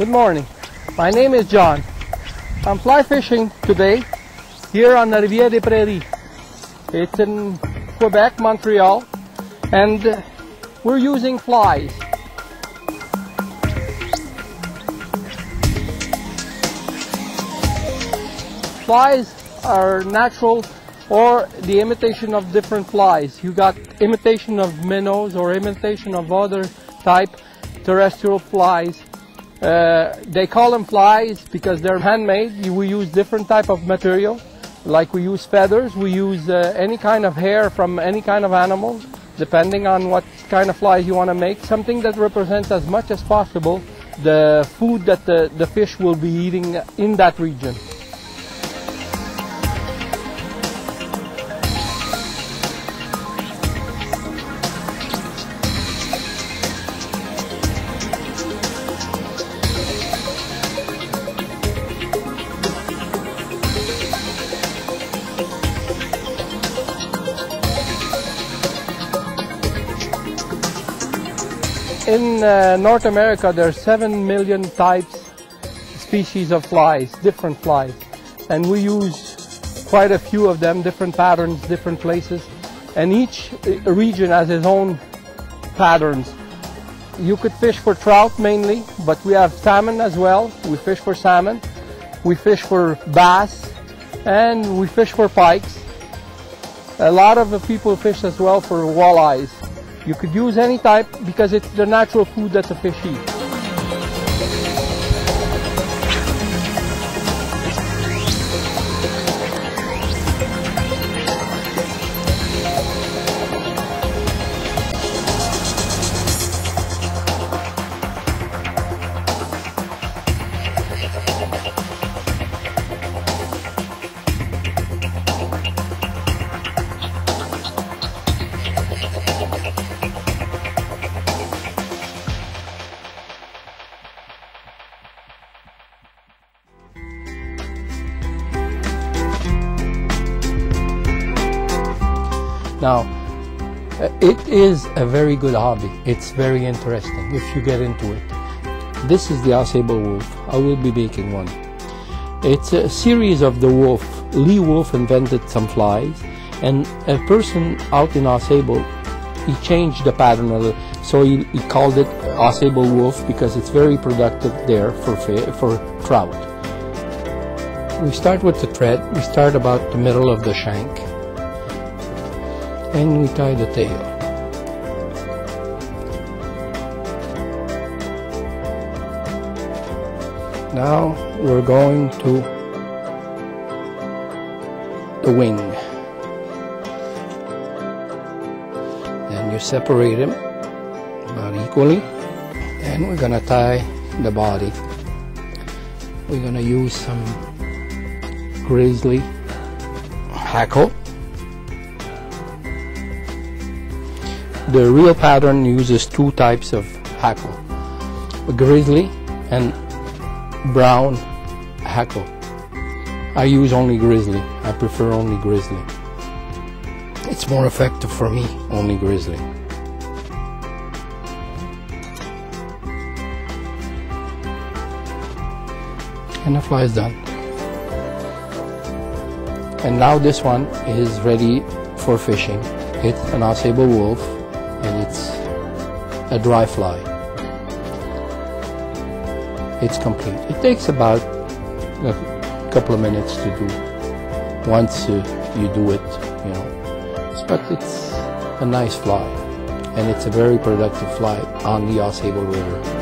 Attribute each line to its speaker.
Speaker 1: Good morning. My name is John. I'm fly fishing today here on the Rivière des Prairies. It's in Quebec, Montreal, and we're using flies. Flies are natural or the imitation of different flies. You got imitation of minnows or imitation of other type terrestrial flies. They call them flies because they're handmade. We use different type of material, like we use feathers, we use any kind of hair from any kind of animal, depending on what kind of flies you want to make. Something that represents as much as possible the food that the fish will be eating in that region. In North America, there are 7 million types, species of flies, different flies. And we use quite a few of them, different patterns, different places. And each region has its own patterns. You could fish for trout mainly, but we have salmon as well. We fish for salmon. We fish for bass, and we fish for pikes. A lot of the people fish as well for walleyes. You could use any type because it's the natural food that the fish eat. Now, it is a very good hobby. It's very interesting if you get into it. This is the Ausable wolf. I will be making one. It's a series of the wolf. Lee Wolf invented some flies, and a person out in Ausable, he changed the pattern of it. So he called it Ausable wolf because it's very productive there for trout. We start with the thread. We start about the middle of the shank, and we tie the tail. Now we're going to the wing. Then you separate them about equally, and we're gonna tie the body. We're gonna use some grizzly hackle. The real pattern uses two types of hackle, grizzly and brown hackle. I use only grizzly. I prefer only grizzly. It's more effective for me, only grizzly. And the fly is done. And now this one is ready for fishing. It's an Ausable wolf, and it's a dry fly. It's complete. It takes about a couple of minutes to do once you do it, you know. But it's a nice fly, and it's a very productive fly on the Ausable River.